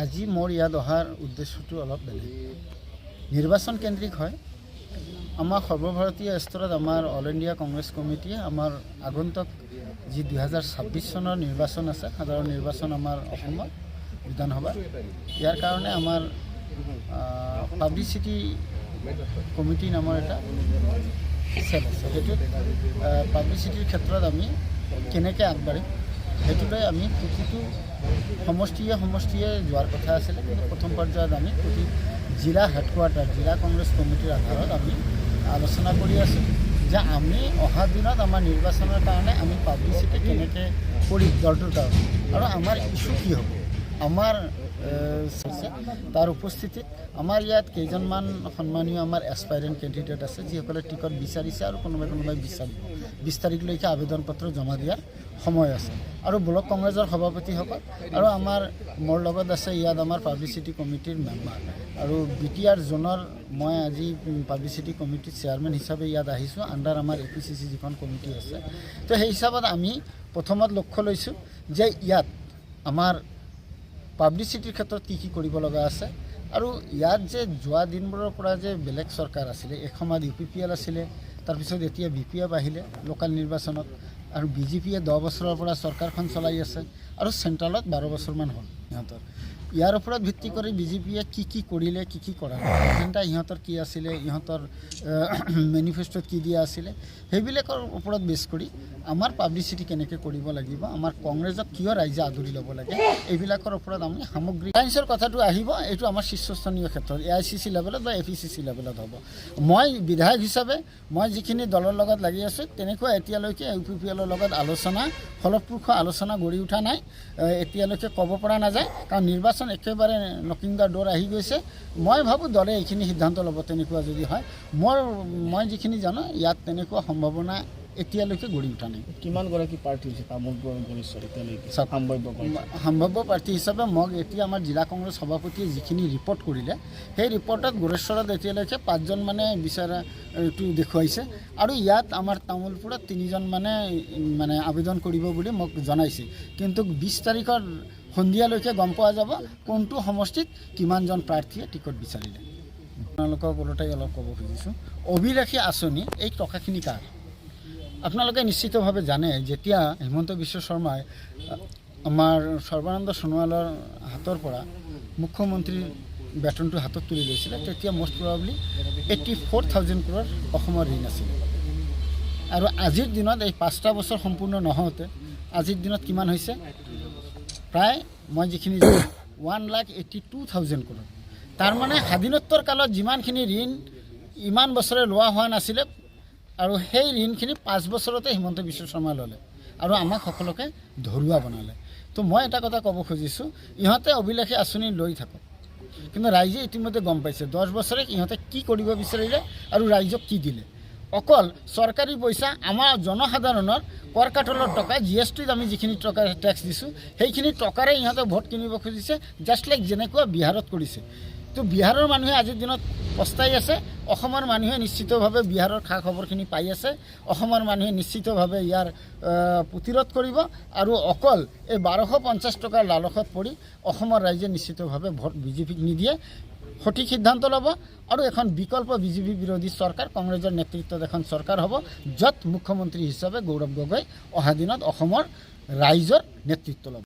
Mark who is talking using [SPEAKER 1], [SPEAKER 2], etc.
[SPEAKER 1] আজি মোৰ ইয়াত অহাৰ উদ্দেশ্যটো অলপ বেলেগ। নিৰ্বাচন কেন্দ্ৰিক হয়। আমাৰ সৰ্বভাৰতীয় স্তৰত আমাৰ অল ইণ্ডিয়া কংগ্ৰেছ কমিটিয়ে আমাৰ আগন্তুক যি 2026 চনৰ নিৰ্বাচন আছে, সাধাৰণ নিৰ্বাচন আমাৰ অসমত বিধানসভা, ইয়াৰ কাৰণে আমাৰ পাব্লিচিটি কমিটি নামৰ এটা চেল আছে। সেইটোত পাব্লিচিটিৰ ক্ষেত্ৰত আমি কেনেকৈ আগবাঢ়িম সেইটোলৈ আমি প্ৰতিটো সমষ্টিয়ে যোৱাৰ কথা আছিলে। কিন্তু প্ৰথম পৰ্যায়ত আমি প্ৰতি জিলা হেডকোৱাৰ্টাৰ জিলা কংগ্ৰেছ কমিটিৰ আধাৰত আমি আলোচনা কৰি আছোঁ যে আমি অহা দিনত আমাৰ নিৰ্বাচনৰ কাৰণে আমি পাব্লিচিটি কেনেকৈ কৰিম দলটোৰ কাৰণে, আৰু আমাৰ ইছ্যু কি হ'ব আমাৰ তাৰ উপস্থিতিত আমাৰ ইয়াত কেইজনমান সন্মানীয় আমাৰ এছপাইৰেণ্ট কেণ্ডিডেট আছে, যিসকলে টিকট বিচাৰিছে আৰু কোনোবাই বিচাৰিব। 20 তাৰিখলৈকে আবেদন পত্ৰ জমা দিয়াৰ সময় আছে। আৰু ব্লক কংগ্ৰেছৰ সভাপতিসকল আৰু মোৰ লগত আছে ইয়াত আমাৰ পাব্লিচিটি কমিটিৰ মেম্বাৰ, আৰু BTR জোনৰ মই আজি পাব্লিচিটি কমিটিৰ চেয়াৰমেন হিচাপে ইয়াত আহিছোঁ আণ্ডাৰ আমাৰ APCC যিখন কমিটি আছে। তো সেই হিচাপত আমি প্ৰথমত লক্ষ্য লৈছোঁ যে ইয়াত আমাৰ পাব্লিচিটিৰ ক্ষেত্ৰত কি কৰিব লগা আছে, আৰু ইয়াত যে যোৱা দিনবোৰৰ পৰা যে বেলেগ চৰকাৰ আছিলে, এসময়ত UPPL আছিলে, তাৰপিছত এতিয়া BPF আহিলে লোকেল নিৰ্বাচনত, আৰু BJPয়ে 10 বছৰৰ পৰা চৰকাৰখন চলাই আছে, আৰু চেণ্ট্ৰেলত 12 বছৰমান হ'ল সিহঁতৰ। ইয়াৰ ওপৰত ভিত্তি কৰি BJPয়ে কি কৰিলে, কি কৰা নাই, এজেণ্ডা ইহঁতৰ কি আছিলে, ইহঁতৰ মেনিফেষ্টত কি দিয়া আছিলে, সেইবিলাকৰ ওপৰত বেছ কৰি আমাৰ পাব্লিচিটি কেনেকৈ কৰিব লাগিব, আমাৰ কংগ্ৰেছক কিয় ৰাইজে আদৰি ল'ব লাগে, এইবিলাকৰ ওপৰত আমি সামগ্ৰিক চায়েন্সৰ কথাটো আহিব। এইটো আমাৰ শীৰ্ষস্থানীয় ক্ষেত্ৰত AICC লেভেলত বা APCC লেভেলত হ'ব। মই বিধায়ক হিচাপে মই যিখিনি দলৰ লগত লাগি আছোঁ, তেনেকুৱা এতিয়ালৈকে UPPLৰ লগত ফলপ্ৰসূ আলোচনা গঢ়ি উঠা নাই, এতিয়ালৈকে ক'ব পৰা নাযায়, কাৰণ নিৰ্বাচন একেবাৰে নকিং দ্য ড'ৰ আহি গৈছে। মই ভাবোঁ দলে এইখিনি সিদ্ধান্ত ল'ব তেনেকুৱা যদি হয়। মই যিখিনি জানো ইয়াত তেনেকুৱা সম্ভাৱনা এতিয়ালৈকে গঢ়ি উঠা নাই।
[SPEAKER 2] কিমানগৰাকী প্ৰাৰ্থী হৈছে তামোলপুৰ গণেশ্বৰ এতিয়ালৈকে
[SPEAKER 1] সম্ভাৱ্য প্ৰাৰ্থী হিচাপে মোক এতিয়া আমাৰ জিলা কংগ্ৰেছ সভাপতিয়ে যিখিনি ৰিপৰ্ট কৰিলে, সেই ৰিপৰ্টত গণেশ্বৰত এতিয়ালৈকে 5জন এইটো দেখুৱাইছে, আৰু ইয়াত আমাৰ তামোলপুৰত 3জন আবেদন কৰিব বুলি মোক জনাইছে। কিন্তু 20 তাৰিখৰ সন্ধিয়ালৈকে গম পোৱা যাব কোনটো সমষ্টিত কিমানজন প্ৰাৰ্থীয়ে টিকট বিচাৰিলে। আপোনালোকক ওলটাই অলপ ক'ব খুজিছোঁ, অভিলাষী আঁচনি এই টকাখিনি কাৰ? আপোনালোকে নিশ্চিতভাৱে জানে, যেতিয়া হিমন্ত বিশ্ব শৰ্মাই আমাৰ সৰ্বানন্দ সোণোৱালৰ হাতৰ পৰা মুখ্যমন্ত্ৰীৰ বেতনটো হাতত তুলি লৈছিলে, তেতিয়া মষ্ট প্ৰবাবলি 84,000 crore অসমৰ ঋণ আছিল। আৰু আজিৰ দিনত এই 5টা বছৰ সম্পূৰ্ণ নহওঁতে আজিৰ দিনত কিমান হৈছে? প্ৰায় মই যিখিনি 1,82,000 crore। তাৰমানে স্বাধীনোত্তৰ কালত যিমানখিনি ঋণ ইমান বছৰে লোৱা হোৱা নাছিলে, আৰু সেই ঋণখিনি 5 বছৰতে হিমন্ত বিশ্ব শৰ্মাই ল'লে আৰু আমাক সকলোকে ধৰুৱা বনালে। তো মই এটা কথা ক'ব খুজিছোঁ, ইহঁতে অভিলাষী আঁচনি লৈ থাকক, কিন্তু ৰাইজে ইতিমধ্যে গম পাইছে 10 বছৰে ইহঁতে কি কৰিব বিচাৰিলে আৰু ৰাইজক কি দিলে। অকল চৰকাৰী পইচা, আমাৰ জনসাধাৰণৰ কৰ কাটলৰ টকা, GSTত আমি যিখিনি টকা টেক্স দিছোঁ, সেইখিনি টকাৰে ইহঁতে ভোট কিনিব খুজিছে, জাষ্ট লাইক যেনেকুৱা বিহাৰত কৰিছে। তো বিহাৰৰ মানুহে আজিৰ দিনত পস্তাই আছে, অসমৰ মানুহে নিশ্চিতভাৱে বিহাৰৰ খা খবৰখিনি পাই আছে, অসমৰ মানুহে নিশ্চিতভাৱে ইয়াৰ প্ৰতিৰোধ কৰিব, আৰু অকল এই 1250 টকাৰ লালসত পৰি অসমৰ ৰাইজে নিশ্চিতভাৱে ভোট BJPক নিদিয়ে, সঠিক সিদ্ধান্ত ল'ব, আৰু এখন বিকল্প BJP বিৰোধী চৰকাৰ, কংগ্ৰেছৰ নেতৃত্বত এখন চৰকাৰ হ'ব, য'ত মুখ্যমন্ত্ৰী হিচাপে গৌৰৱ গগৈ অহা দিনত অসমৰ ৰাইজৰ নেতৃত্ব ল'ব।